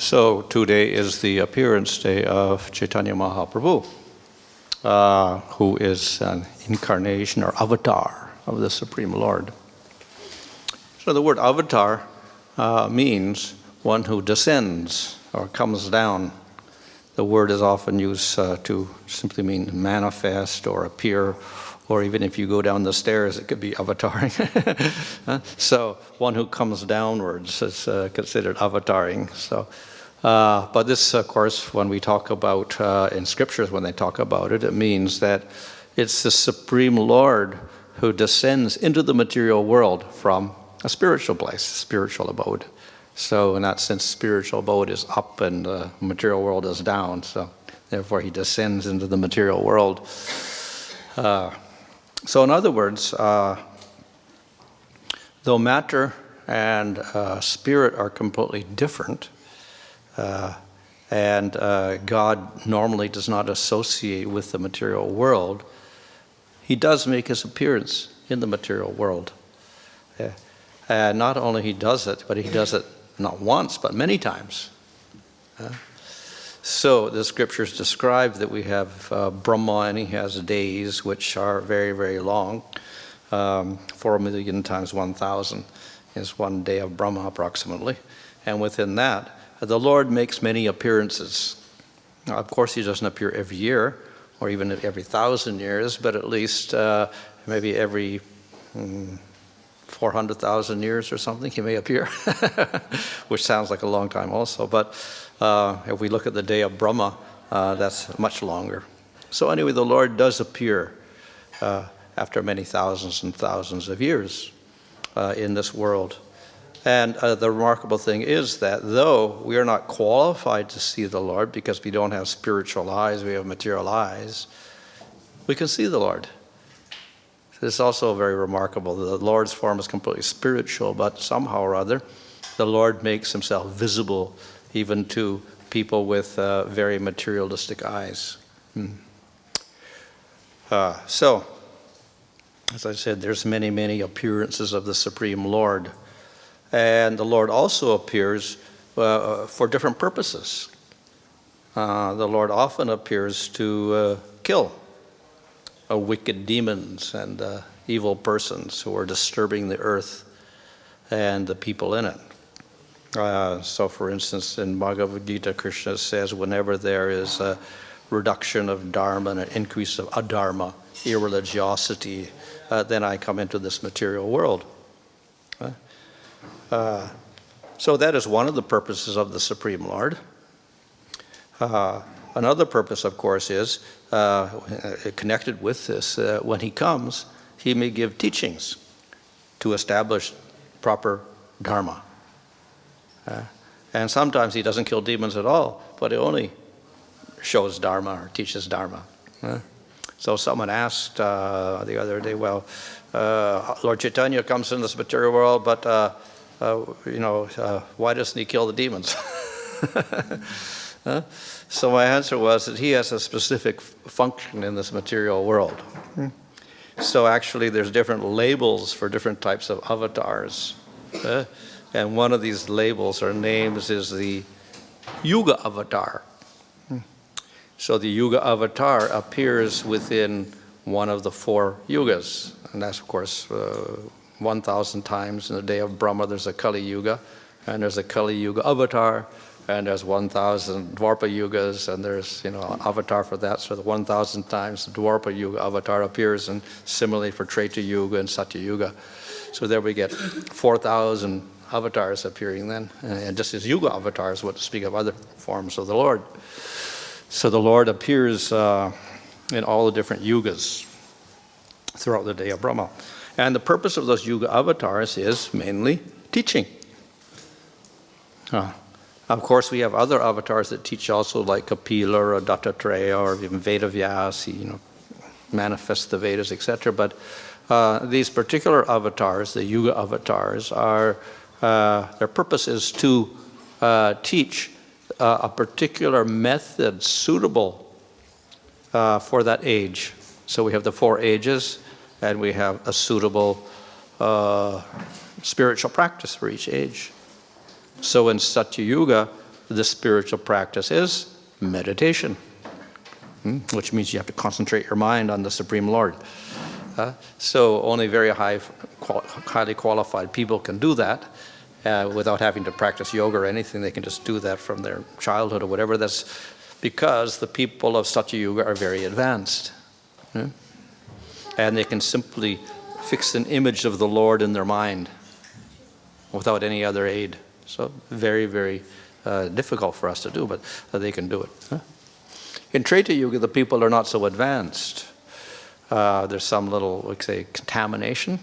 So today is the appearance day of Chaitanya Mahaprabhu, who is an incarnation or avatar of the Supreme Lord. So the word avatar means one who descends or comes down. The word is often used to simply mean manifest or appear, or even if you go down the stairs, it could be avataring. So one who comes downwards is considered avataring. So, but this, of course, when we talk about, in scriptures, when they talk about it, it means that it's the Supreme Lord who descends into the material world from a spiritual place, spiritual abode. So in that sense, spiritual abode is up and the material world is down. So therefore he descends into the material world. So in other words, though matter and spirit are completely different, and God normally does not associate with the material world, he does make his appearance in the material world. And not only he does it, but he does it not once, but many times. So the scriptures describe that we have Brahma, and he has days which are very, very long. 4 million times 1,000 is 1 day of Brahma approximately. And within that, the Lord makes many appearances. Now, of course, he doesn't appear every year, or even every 1,000 years, but at least maybe every 400,000 years or something, he may appear, which sounds like a long time also. But if we look at the day of Brahma, that's much longer. So anyway, the Lord does appear after many thousands and thousands of years in this world. And the remarkable thing is that though we are not qualified to see the Lord because we don't have spiritual eyes, we have material eyes, we can see the Lord. It's also very remarkable. The Lord's form is completely spiritual, but somehow or other, the Lord makes himself visible even to people with very materialistic eyes. So, as I said, there's many, many appearances of the Supreme Lord. And the Lord also appears for different purposes. The Lord often appears to kill wicked demons and evil persons who are disturbing the earth and the people in it. So for instance, in Bhagavad Gita, Krishna says, whenever there is a reduction of dharma and an increase of adharma, irreligiosity, then I come into this material world. So that is one of the purposes of the Supreme Lord. Another purpose, of course, is connected with this. When he comes, he may give teachings to establish proper dharma. And sometimes he doesn't kill demons at all, but he only shows dharma or teaches dharma. So someone asked the other day, well, Lord Chaitanya comes in this material world, but why doesn't he kill the demons? So my answer was that he has a specific function in this material world. So actually there's different labels for different types of avatars. And one of these labels or names is the Yuga avatar. So the Yuga avatar appears within one of the 4 yugas. And that's, of course, 1,000 times in the day of Brahma there's a Kali Yuga, and there's a Kali Yuga avatar, and there's 1,000 Dwarpa Yugas, and there's an avatar for that. So the 1,000 times the Dwarpa Yuga avatar appears, and similarly for Treta Yuga and Satya Yuga. So there we get 4,000 avatars appearing then, and just as Yuga avatars would speak of other forms of the Lord. So the Lord appears in all the different yugas throughout the day of Brahma. And the purpose of those Yuga avatars is mainly teaching. Of course, we have other avatars that teach also, like Kapila or Dattatreya or even Vedavyas, he manifests the Vedas, etc. But these particular avatars, the Yuga avatars, are their purpose is to teach a particular method suitable for that age. So we have the 4 ages, and we have a suitable spiritual practice for each age. So in Satya Yuga, the spiritual practice is meditation, which means you have to concentrate your mind on the Supreme Lord. So only very highly qualified people can do that without having to practice yoga or anything. They can just do that from their childhood or whatever. That's because the people of Satya Yuga are very advanced. And they can simply fix an image of the Lord in their mind without any other aid. So very, very difficult for us to do, but they can do it. In Treta Yuga, the people are not so advanced. There's some little, like say, contamination,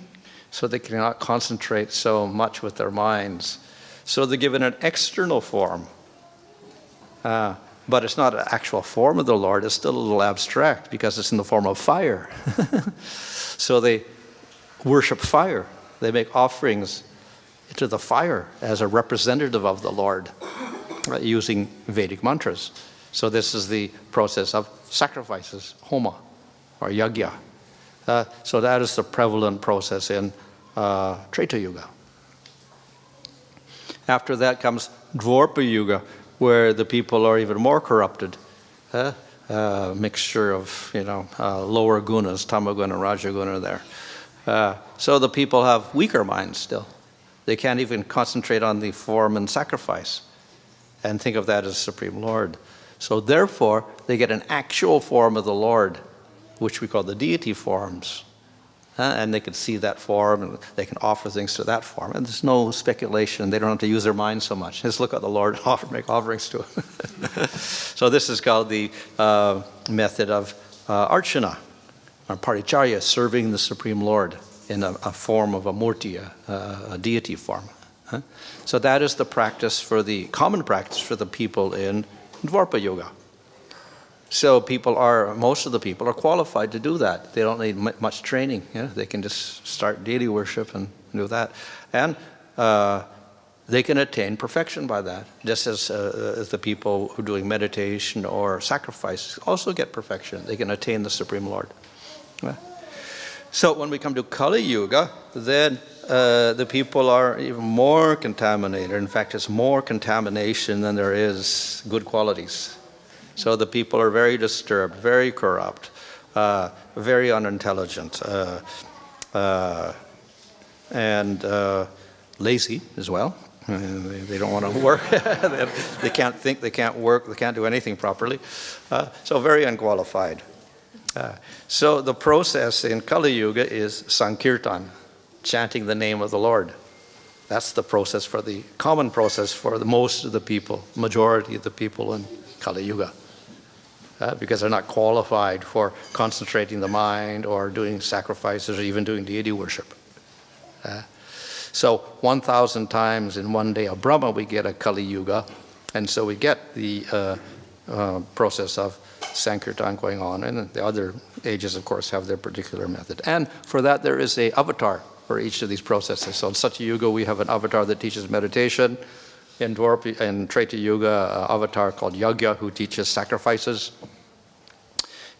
so they cannot concentrate so much with their minds. So they're given an external form. But it's not an actual form of the Lord. It's still a little abstract because it's in the form of fire. So they worship fire. They make offerings to the fire as a representative of the Lord using Vedic mantras. So this is the process of sacrifices, homa or yagya. So that is the prevalent process in Treta Yuga. After that comes Dwarpa Yuga, where the people are even more corrupted. Mixture of, lower gunas, tamaguna, rajaguna there. So the people have weaker minds still. They can't even concentrate on the form and sacrifice and think of that as Supreme Lord. So therefore, they get an actual form of the Lord, which we call the deity forms. And they can see that form, and they can offer things to that form. And there's no speculation. They don't have to use their mind so much. Just look at the Lord and make offerings to Him. So this is called the method of archana, or paricharya, serving the Supreme Lord in a form of a murti, a deity form. So that is the practice common practice for the people in Dwarpa Yuga. So most of the people are qualified to do that. They don't need much training. They can just start deity worship and do that. And they can attain perfection by that, just as the people who are doing meditation or sacrifice also get perfection. They can attain the Supreme Lord. So when we come to Kali Yuga, then the people are even more contaminated. In fact, it's more contamination than there is good qualities. So the people are very disturbed, very corrupt, very unintelligent, and lazy as well. They don't want to work. They can't think, they can't work, they can't do anything properly. So very unqualified. So the process in Kali Yuga is Sankirtan, chanting the name of the Lord. That's the process common process for most of the people, majority of the people in Kali Yuga. Because they're not qualified for concentrating the mind or doing sacrifices or even doing deity worship. So 1,000 times in one day of Brahma we get a Kali Yuga, and so we get the process of Sankirtan going on, and the other ages of course have their particular method. And for that there is an avatar for each of these processes. So in Satya Yuga we have an avatar that teaches meditation. In Treta Yuga, avatar called Yagya, who teaches sacrifices.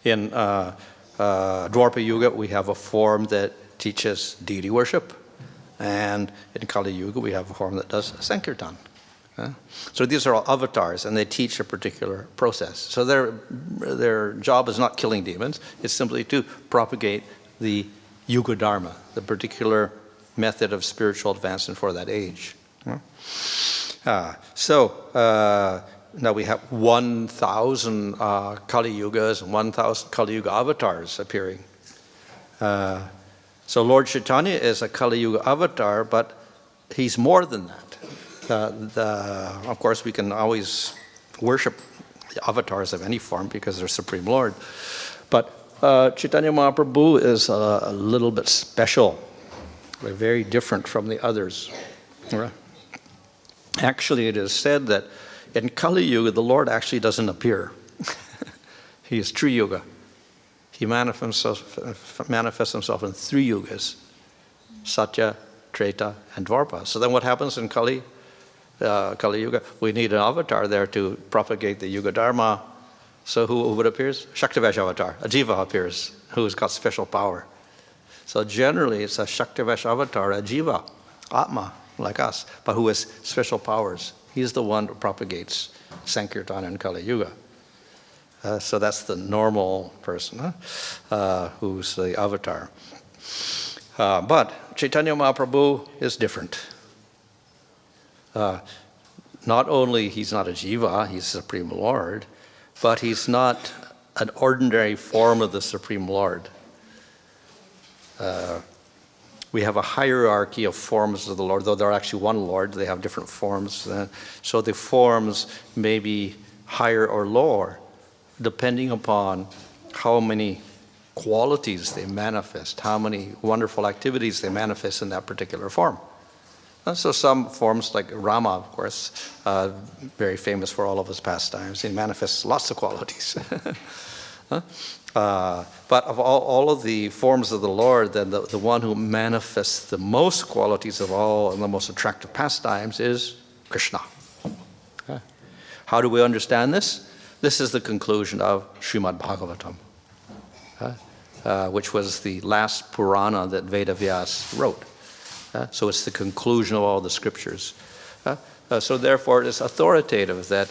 In Dwarpa Yuga, we have a form that teaches deity worship. And in Kali Yuga, we have a form that does Sankirtan. So these are all avatars, and they teach a particular process. So their job is not killing demons. It's simply to propagate the Yuga Dharma, the particular method of spiritual advancement for that age. Now we have 1,000 Kali Yugas and 1,000 Kali Yuga avatars appearing. So Lord Chaitanya is a Kali Yuga avatar, but he's more than that. Of course, we can always worship the avatars of any form because they're Supreme Lord. But Chaitanya Mahaprabhu is a little bit special, very different from the others. Actually, it is said that in Kali Yuga, the Lord actually doesn't appear. He is Tri Yuga. He manifests himself in 3 yugas, Satya, Treta, and Dwarpa. So then what happens in Kali Yuga? We need an avatar there to propagate the Yuga Dharma. So who would appear? Shaktivesh avatar. A jiva appears, who's got special power. So generally, it's a Shaktivesh avatar, a jiva, Atma, like us, but who has special powers. He's the one who propagates Sankirtan in Kali Yuga. So that's the normal person who's the avatar. But Chaitanya Mahaprabhu is different. Not only he's not a jiva, he's Supreme Lord, but he's not an ordinary form of the Supreme Lord. We have a hierarchy of forms of the Lord, though they're actually one Lord, they have different forms. So the forms may be higher or lower, depending upon how many qualities they manifest, how many wonderful activities they manifest in that particular form. So some forms like Rama, of course, very famous for all of his pastimes, he manifests lots of qualities. But of all of the forms of the Lord, then the one who manifests the most qualities of all and the most attractive pastimes is Krishna. How do we understand this? This is the conclusion of Śrīmad Bhāgavatam, which was the last Purana that Vedavyas wrote. So it's the conclusion of all the scriptures. So therefore it is authoritative that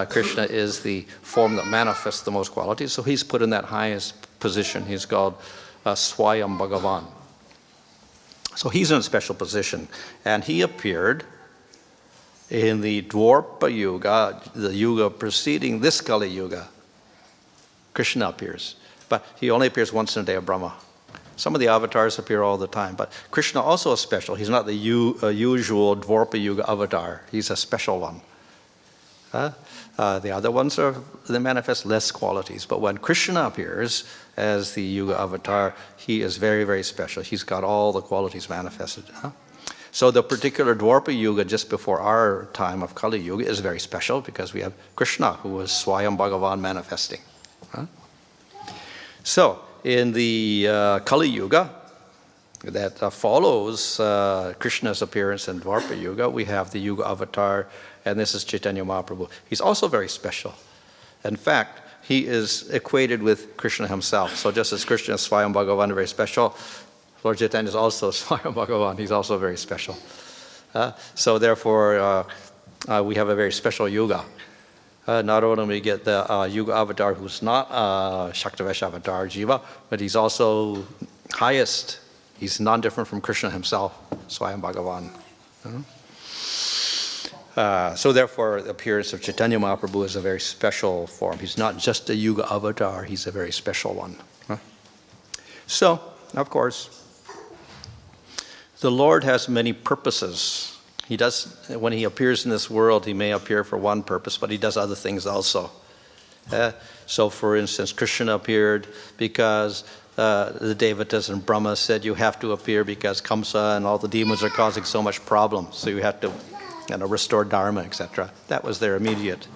Krishna is the form that manifests the most qualities. So he's put in that highest position. He's called Swayam Bhagavan. So he's in a special position. And he appeared in the Dwarpa Yuga, the yuga preceding this Kali Yuga. Krishna appears. But he only appears once in a day of Brahma. Some of the avatars appear all the time, but Krishna also is special. He's not the usual Dwarpa Yuga avatar. He's a special one. The other ones they manifest less qualities, but when Krishna appears as the Yuga avatar, he is very, very special. He's got all the qualities manifested. So the particular Dwarpa Yuga just before our time of Kali Yuga is very special because we have Krishna, who is Swayam Bhagavan manifesting. So in the Kali Yuga that follows Krishna's appearance in Dwarpa Yuga, we have the Yuga avatar, and this is Chaitanya Mahaprabhu. He's also very special. In fact, he is equated with Krishna himself. So just as Krishna is Swayam Bhagavan, very special, Lord Chaitanya is also Swayam Bhagavan. He's also very special. So therefore, we have a very special Yuga. Not only do we get the Yuga avatar who's not Shaktavesh avatar, Jiva, but he's also highest. He's non-different from Krishna himself, Swayam Bhagavan. So therefore, the appearance of Chaitanya Mahaprabhu is a very special form. He's not just a Yuga avatar, he's a very special one. So, of course, the Lord has many purposes. He does, when he appears in this world, he may appear for one purpose, but he does other things also. So for instance, Krishna appeared because the Devatas and Brahma said you have to appear because Kamsa and all the demons are causing so much problem. So you have to restore Dharma, etc. That was their immediate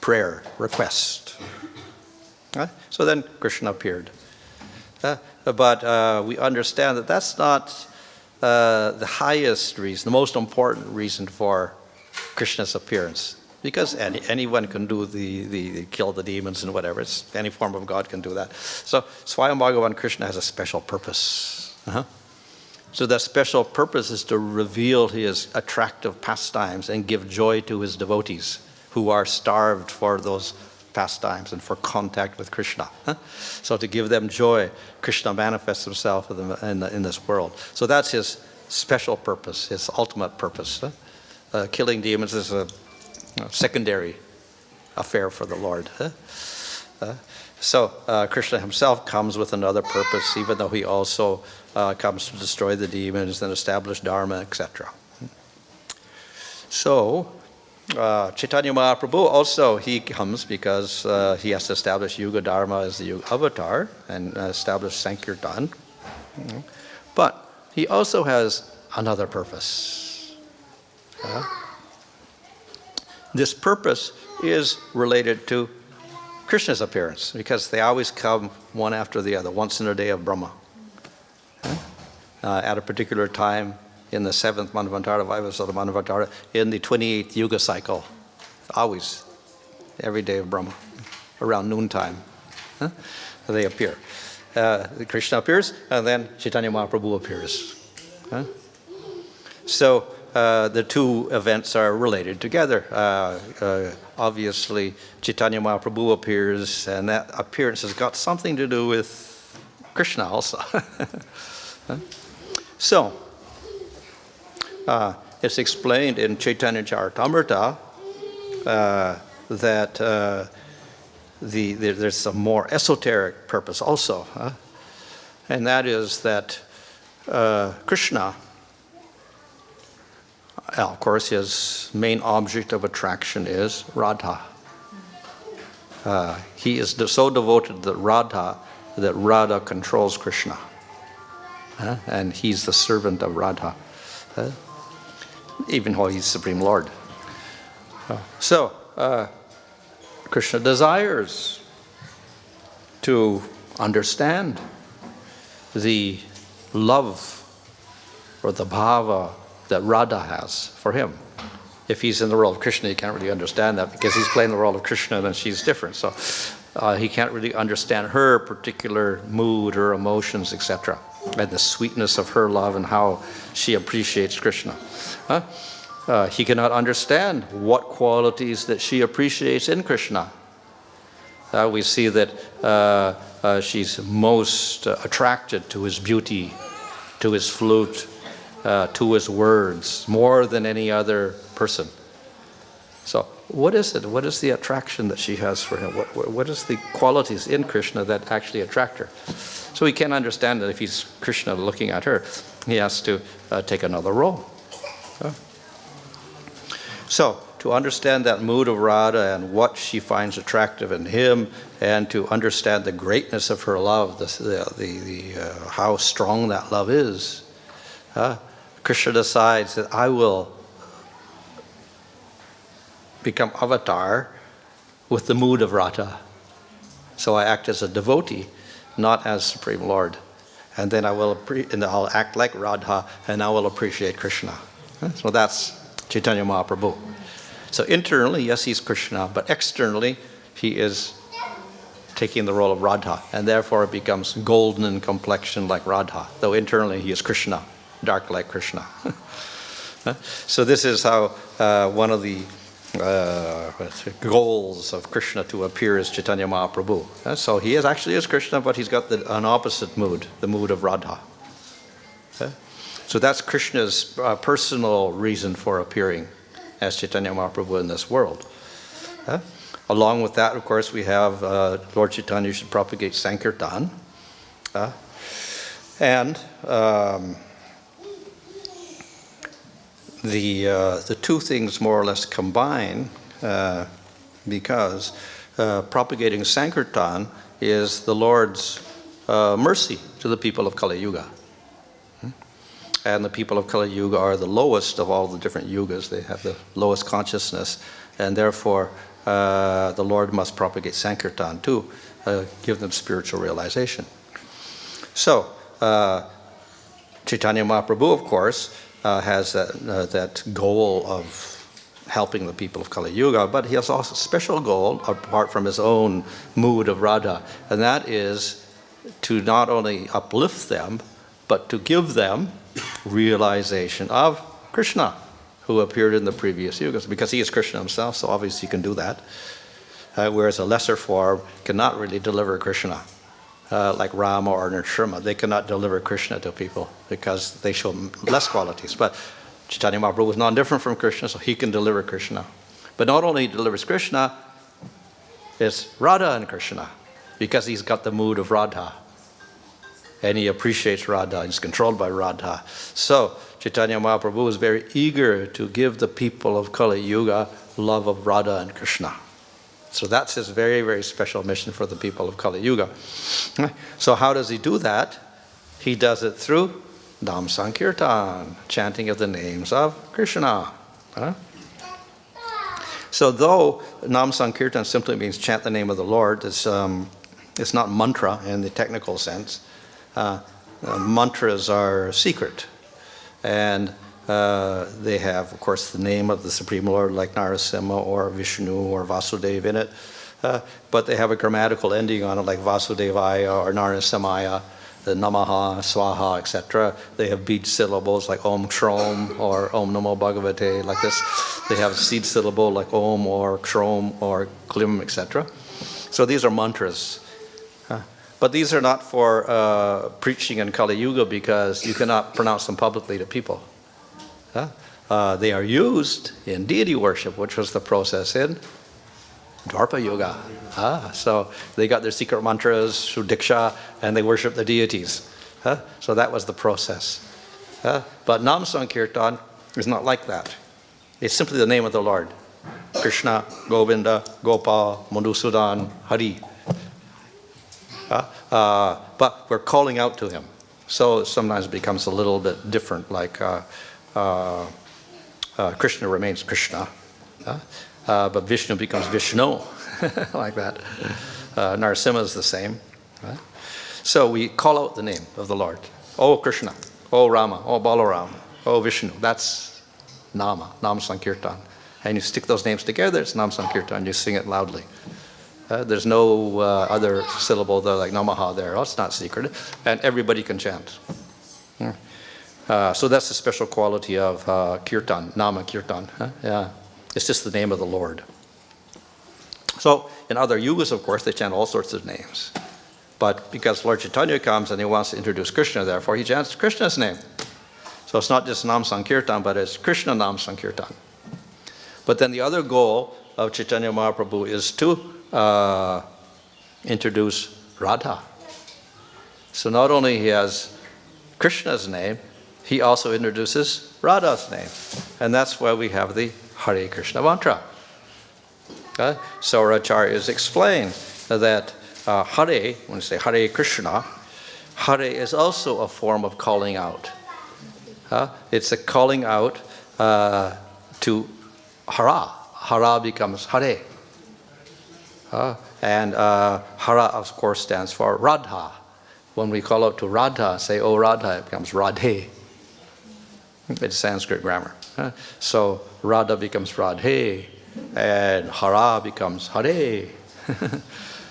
prayer, request. So then Krishna appeared. But we understand that that's not the highest reason, the most important reason for Krishna's appearance, because anyone can do the kill the demons and whatever. It's any form of God can do that. So Swayam Bhagavan Krishna has a special purpose. So that special purpose is to reveal his attractive pastimes and give joy to his devotees who are starved for those pastimes and for contact with Krishna. So to give them joy, Krishna manifests himself in this world. So that's his special purpose, his ultimate purpose. Killing demons is a secondary affair for the Lord. So Krishna himself comes with another purpose, even though he also comes to destroy the demons and establish Dharma, etc. So Chaitanya Mahaprabhu also, he comes because he has to establish Yuga Dharma as the Yuga avatar and establish Sankirtan. But he also has another purpose. This purpose is related to Krishna's appearance because they always come one after the other, once in a day of Brahma. At a particular time in the 7th Manvantara, Vaivasvata Manvantara, in the 28th Yuga cycle, always, every day of Brahma, around noontime, they appear. Krishna appears, and then Chaitanya Mahaprabhu appears. So the two events are related together. Obviously, Chaitanya Mahaprabhu appears, and that appearance has got something to do with Krishna also. So, it's explained in Chaitanya Charitamrita that there's a more esoteric purpose also, and that is that Krishna, of course, his main object of attraction is Radha. He is so devoted to Radha that Radha controls Krishna. And he's the servant of Radha, even though he's Supreme Lord. So, Krishna desires to understand the love or the bhava that Radha has for him. If he's in the role of Krishna, he can't really understand that because he's playing the role of Krishna and she's different. So he can't really understand her particular mood or emotions, etc., and the sweetness of her love and how she appreciates Krishna. He cannot understand what qualities that she appreciates in Krishna. We see that she's most attracted to his beauty, to his flute, to his words, more than any other person. So what is it? What is the attraction that she has for him? What is the qualities in Krishna that actually attract her? So he can't understand that if he's Krishna looking at her, he has to take another role. So to understand that mood of Radha and what she finds attractive in him, and to understand the greatness of her love, how strong that love is, Krishna decides that I will become avatar with the mood of Radha. So I act as a devotee, not as Supreme Lord. And then I'll act like Radha, and I will appreciate Krishna. So that's Chaitanya Mahaprabhu. So internally, yes, he's Krishna, but externally, he is taking the role of Radha, and therefore it becomes golden in complexion like Radha, though internally he is Krishna, dark like Krishna. So this is how one of the goals of Krishna to appear as Chaitanya Mahaprabhu. So he actually is Krishna, but he's got an opposite mood, the mood of Radha. So that's Krishna's personal reason for appearing as Chaitanya Mahaprabhu in this world. Along with that, of course, we have Lord Chaitanya should propagate Sankirtan. And the two things more or less combine because propagating Sankirtan is the Lord's mercy to the people of Kali Yuga. And the people of Kali Yuga are the lowest of all the different yugas. They have the lowest consciousness, and therefore the Lord must propagate Sankirtan to give them spiritual realization. So Chaitanya Mahaprabhu, of course, has that goal of helping the people of Kali Yuga, but he has also a special goal apart from his own mood of Radha, and that is to not only uplift them, but to give them realization of Krishna, who appeared in the previous yugas, because he is Krishna himself, so obviously he can do that. Whereas a lesser form cannot really deliver Krishna, like Rama or Nrsimha. They cannot deliver Krishna to people because they show less qualities. But Chaitanya Mahaprabhu is not different from Krishna, so he can deliver Krishna. But not only he delivers Krishna, it's Radha and Krishna, because he's got the mood of Radha. And he appreciates Radha, he's controlled by Radha. So Chaitanya Mahaprabhu is very eager to give the people of Kali Yuga love of Radha and Krishna. So that's his very, very special mission for the people of Kali Yuga. So how does he do that? He does it through Namsankirtan, chanting of the names of Krishna. So though Namsankirtan simply means chant the name of the Lord, it's not mantra in the technical sense. Mantras are secret, and they have, of course, the name of the Supreme Lord like Narasimha or Vishnu or Vasudeva in it, but they have a grammatical ending on it like Vasudevaya or Narasimhaya, the Namaha, Swaha, etc. They have bead syllables like Om Shrom or Om Namo Bhagavate, like this. They have a seed syllable like Om or Kshrom or Klim, etc. So these are mantras. But these are not for preaching in Kali Yuga because you cannot pronounce them publicly to people. They are used in deity worship, which was the process in Dwapara Yuga. So they got their secret mantras through Diksha and they worship the deities. So that was the process. But Namsankirtan is not like that. It's simply the name of the Lord. Krishna, Govinda, Gopal, Madhusudan, Hari. But we're calling out to him. So sometimes it becomes a little bit different, like Krishna remains Krishna. But Vishnu becomes Vishnu, like that. Narasimha is the same. So we call out the name of the Lord. Oh Krishna, oh Rama, oh Balaram, oh Vishnu. That's Nama, Namsankirtan. And you stick those names together, it's Namsankirtan. You sing it loudly. There's no other syllable there like Namaha there. Oh, it's not secret. And everybody can chant. So that's the special quality of Kirtan, Nama Kirtan. Yeah. It's just the name of the Lord. So in other yugas, of course, they chant all sorts of names. But because Lord Chaitanya comes and he wants to introduce Krishna, therefore he chants Krishna's name. So it's not just Namsankirtan, but it's Krishna Namsankirtan. But then the other goal of Chaitanya Mahaprabhu is to introduce Radha. So not only he has Krishna's name, he also introduces Radha's name. And that's why we have the Hare Krishna mantra. So Acharya is explained that Hare, when you say Hare Krishna, Hare is also a form of calling out. It's a calling out to Hara. Hara becomes Hare. And Hara, of course, stands for Radha. When we call out to Radha, say, oh Radha, it becomes Radhe. It's Sanskrit grammar. So Radha becomes Radhe, and Hara becomes Hare.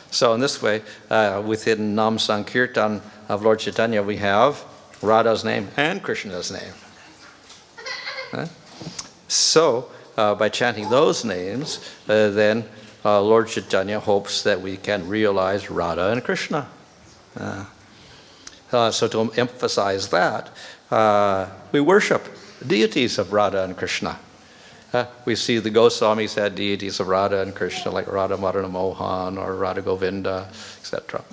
So in this way, within Namsankirtan of Lord Chaitanya, we have Radha's name and Krishna's name. So by chanting those names, then Lord Chaitanya hopes that we can realize Radha and Krishna. So to emphasize that, we worship deities of Radha and Krishna. We see the Goswamis had deities of Radha and Krishna, like Radha Madana Mohan or Radha Govinda, etc.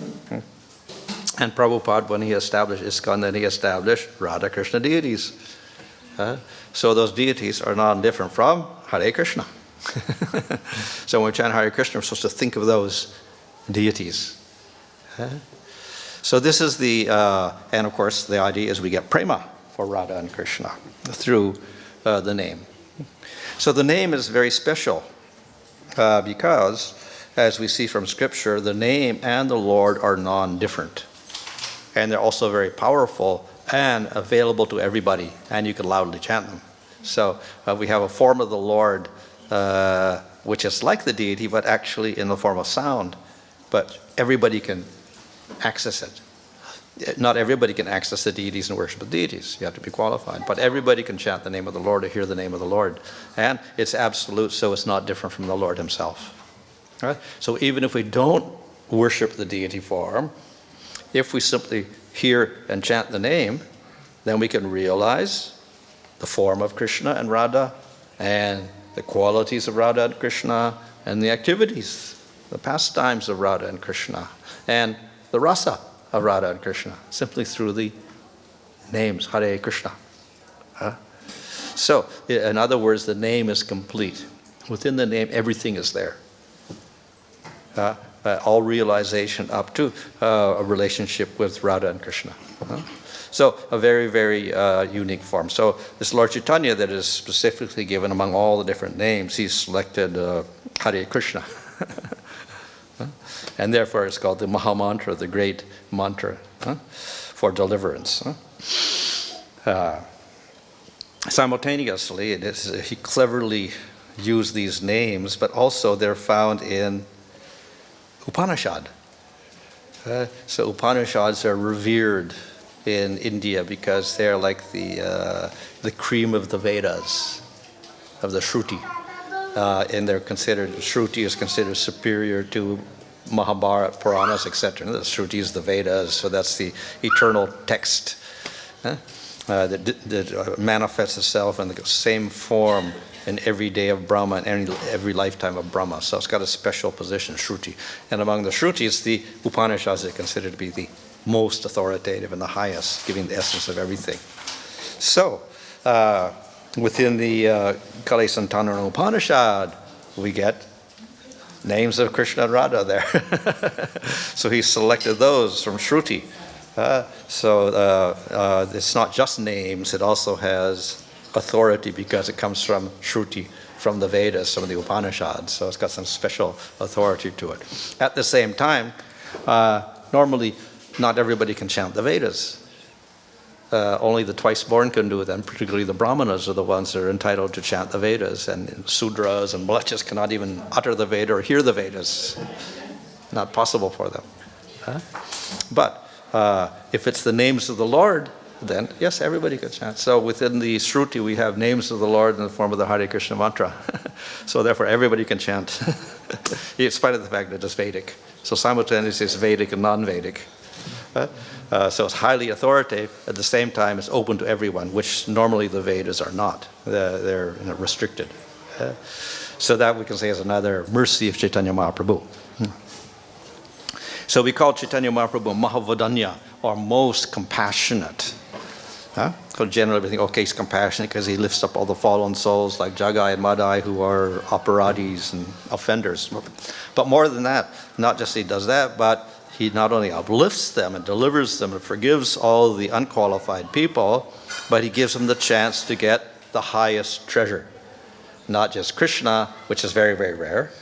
And Prabhupada, when he established ISKCON, then he established Radha Krishna deities. So those deities are not different from Hare Krishna. So when we chant Hare Krishna, we're supposed to think of those deities. So this is the, and of course the idea is we get prema for Radha and Krishna through the name. So the name is very special because, as we see from Scripture, the name and the Lord are non-different. And they're also very powerful and available to everybody, and you can loudly chant them. So we have a form of the Lord which is like the deity, but actually in the form of sound. But everybody can access it. Not everybody can access the deities and worship the deities. You have to be qualified. But everybody can chant the name of the Lord or hear the name of the Lord. And it's absolute, so it's not different from the Lord himself. Right? So even if we don't worship the deity form, if we simply hear and chant the name, then we can realize the form of Krishna and Radha and the qualities of Radha and Krishna and the activities, the pastimes of Radha and Krishna and the rasa of Radha and Krishna, simply through the names, Hare Krishna. So, in other words, the name is complete. Within the name, everything is there. All realization up to a relationship with Radha and Krishna. So, a very, very unique form. So, this Lord Chaitanya that is specifically given among all the different names, he's selected Hare Krishna. And therefore it's called the Mahamantra, the great mantra for deliverance. Simultaneously, he cleverly used these names, but also they're found in Upanishad. So Upanishads are revered in India because they're like the cream of the Vedas, of the Shruti. And they're considered, Shruti is considered superior to Mahabharata, Puranas, etc. The Shruti is the Vedas, so that's the eternal text that manifests itself in the same form in every day of Brahma and every lifetime of Brahma. So it's got a special position, Shruti. And among the Shrutis, the Upanishads are considered to be the most authoritative and the highest, giving the essence of everything. So, within the Kali Santana Upanishad, we get names of Krishna and Radha there. So he selected those from Shruti. So it's not just names, it also has authority because it comes from Shruti, from the Vedas, from the Upanishads. So it's got some special authority to it. At the same time, normally not everybody can chant the Vedas. Only the twice-born can do it, and particularly the Brahmanas are the ones that are entitled to chant the Vedas, and Sudras and Mlechas cannot even utter the Veda or hear the Vedas. Not possible for them. But if it's the names of the Lord, then yes, everybody can chant. So within the Shruti, we have names of the Lord in the form of the Hare Krishna mantra. So therefore, everybody can chant, in spite of the fact that it's Vedic. So simultaneously, it's Vedic and non-Vedic. So it's highly authoritative. At the same time, it's open to everyone, which normally the Vedas are not. They're restricted. So that we can say is another mercy of Chaitanya Mahaprabhu. So we call Chaitanya Mahaprabhu Mahavadanya, or most compassionate. So generally we think, okay, he's compassionate because he lifts up all the fallen souls like Jagai and Madai who are aparadis and offenders. But more than that, not just he does that, but he not only uplifts them and delivers them and forgives all the unqualified people, but he gives them the chance to get the highest treasure. Not just Krishna, which is very, very rare,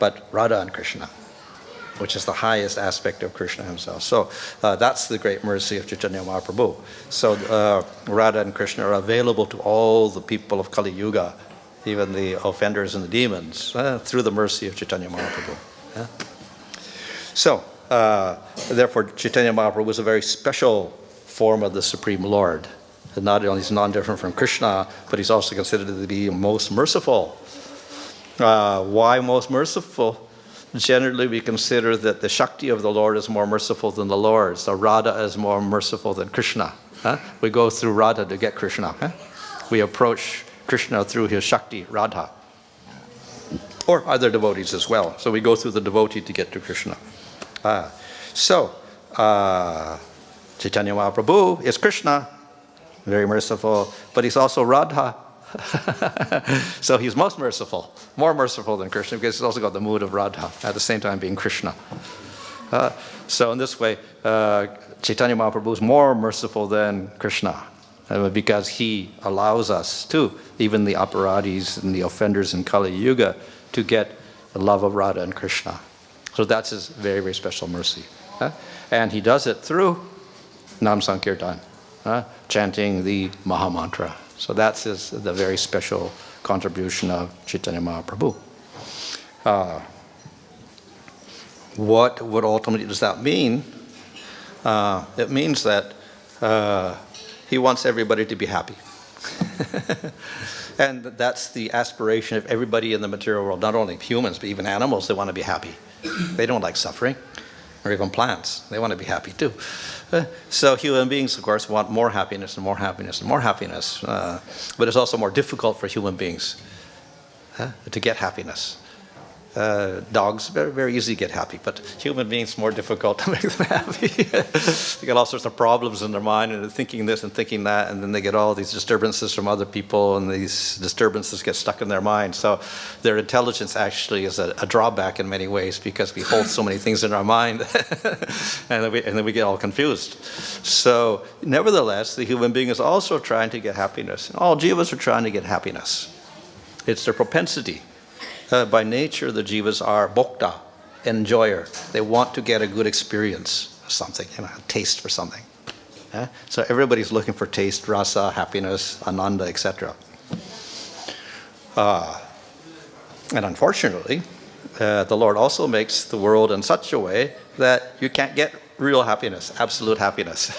but Radha and Krishna, which is the highest aspect of Krishna himself. So that's the great mercy of Chaitanya Mahaprabhu. So Radha and Krishna are available to all the people of Kali Yuga, even the offenders and the demons, through the mercy of Chaitanya Mahaprabhu. So, therefore, Chaitanya Mahaprabhu is a very special form of the Supreme Lord. And not only is he non-different from Krishna, but he's also considered to be most merciful. Why most merciful? Generally, we consider that the Shakti of the Lord is more merciful than the Lord. So Radha is more merciful than Krishna. We go through Radha to get Krishna. We approach Krishna through his Shakti, Radha. Or other devotees as well. So we go through the devotee to get to Krishna. Chaitanya Mahaprabhu is Krishna, very merciful, but he's also Radha. So he's most merciful, more merciful than Krishna, because he's also got the mood of Radha, at the same time being Krishna. So in this way, Chaitanya Mahaprabhu is more merciful than Krishna, because he allows us to, even the aparadis and the offenders in Kali Yuga, to get the love of Radha and Krishna. So that's his very, very special mercy. And he does it through Namsankirtan, chanting the Mahamantra. So that's the very special contribution of Chaitanya Mahaprabhu. What ultimately does that mean? It means that he wants everybody to be happy. And that's the aspiration of everybody in the material world, not only humans, but even animals. They want to be happy. They don't like suffering, or even plants. They want to be happy too. So human beings, of course, want more happiness and more happiness and more happiness. But it's also more difficult for human beings to get happiness. Dogs, very, very easy to get happy, but human beings, more difficult to make them happy. They get all sorts of problems in their mind, and they're thinking this and thinking that, and then they get all these disturbances from other people, and these disturbances get stuck in their mind. So their intelligence actually is a drawback in many ways, because we hold so many things in our mind, and then we get all confused. So nevertheless, the human being is also trying to get happiness. All jivas are trying to get happiness. It's their propensity. By nature, the jivas are bhokta, enjoyer. They want to get a good experience of something, a taste for something. So everybody's looking for taste, rasa, happiness, ananda, etc. And unfortunately, the Lord also makes the world in such a way that you can't get real happiness, absolute happiness.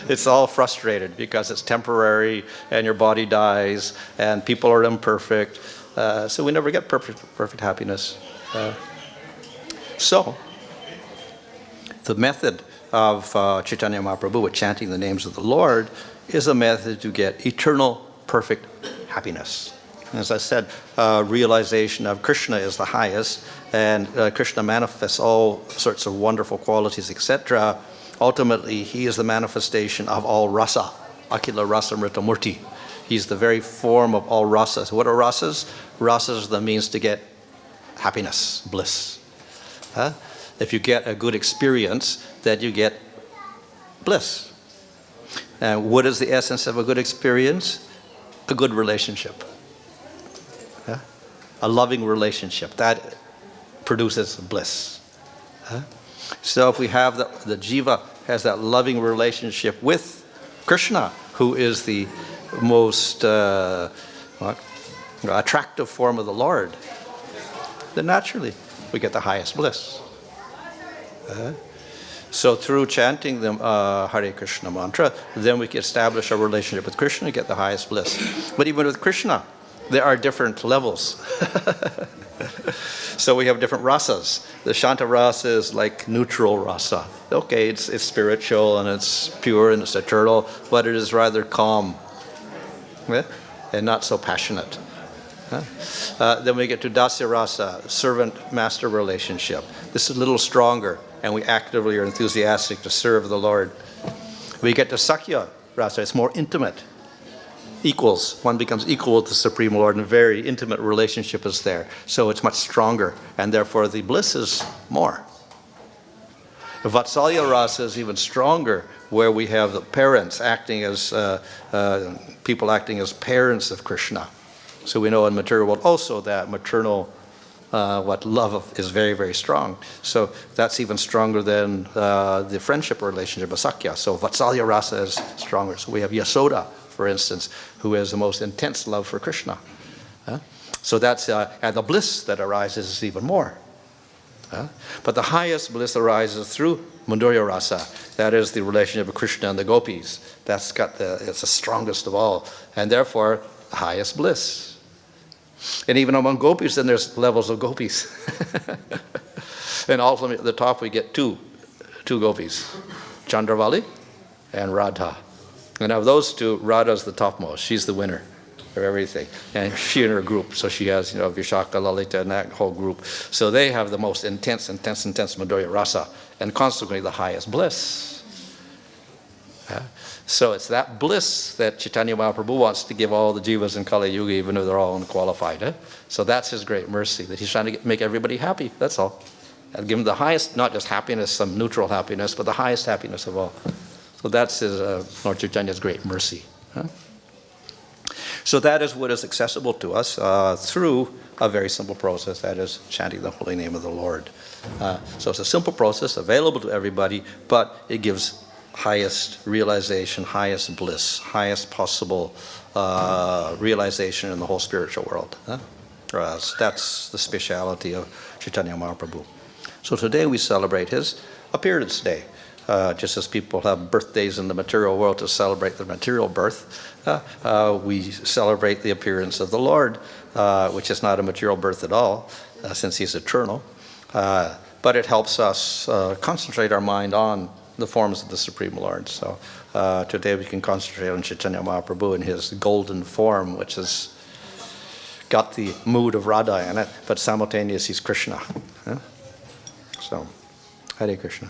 It's all frustrated because it's temporary and your body dies and people are imperfect. So we never get perfect happiness. So the method of Chaitanya Mahaprabhu with chanting the names of the Lord is a method to get eternal perfect happiness. As I said, realization of Krishna is the highest, and Krishna manifests all sorts of wonderful qualities, etc. Ultimately, he is the manifestation of all rasa, Akila Rasa Mritamurti. He's the very form of all rasas. What are rasas? Rasas are the means to get happiness, bliss. If you get a good experience, then you get bliss. And what is the essence of a good experience? A good relationship. A loving relationship. That produces bliss. So if we have the jiva has that loving relationship with Krishna, who is the most attractive form of the Lord, then naturally we get the highest bliss. So through chanting the Hare Krishna mantra, then we can establish a relationship with Krishna and get the highest bliss. But even with Krishna, there are different levels. So we have different rasas. The Shanta rasa is like neutral rasa. Okay, it's spiritual and it's pure and it's eternal, but it is rather calm and not so passionate. Then we get to Dasya rasa, servant-master relationship. This is a little stronger, and we actively are enthusiastic to serve the Lord. We get to Sakya rasa, it's more intimate. Equals. One becomes equal with the Supreme Lord, and a very intimate relationship is there. So it's much stronger, and therefore the bliss is more. The Vatsalya rasa is even stronger, where we have the parents acting as, people acting as parents of Krishna. So we know in material world also that maternal love is very, very strong. So that's even stronger than the friendship relationship of Sakya. So Vatsalya rasa is stronger. So we have Yasoda, for instance, who has the most intense love for Krishna. So that's, and the bliss that arises is even more. But the highest bliss arises through Madhurya rasa. That is the relationship of Krishna and the gopis. It's the strongest of all, and therefore the highest bliss. And even among gopis, then there's levels of gopis. And ultimately at the top we get two gopis, Chandravali and Radha. And of those two, Radha's the topmost. She's the winner of everything. And she and her group, so she has, Vishaka, Lalita, and that whole group. So they have the most intense Madhurya rasa, and consequently the highest bliss. So it's that bliss that Chaitanya Mahaprabhu wants to give all the jivas in Kali Yuga, even though they're all unqualified. So that's his great mercy, that he's trying to make everybody happy, that's all. And give them the highest, not just happiness, some neutral happiness, but the highest happiness of all. So that's his, Lord Chaitanya's great mercy. So that is what is accessible to us through a very simple process, that is chanting the holy name of the Lord. So it's a simple process available to everybody, but it gives highest realization, highest bliss, highest possible realization in the whole spiritual world. That's the speciality of Chaitanya Mahaprabhu. So today we celebrate his appearance day. Just as people have birthdays in the material world to celebrate their material birth, we celebrate the appearance of the Lord, which is not a material birth at all, since he's eternal. But it helps us concentrate our mind on the forms of the Supreme Lord. So today we can concentrate on Chaitanya Mahaprabhu in his golden form, which has got the mood of Radha in it, but simultaneously he's Krishna. So, Hare Krishna.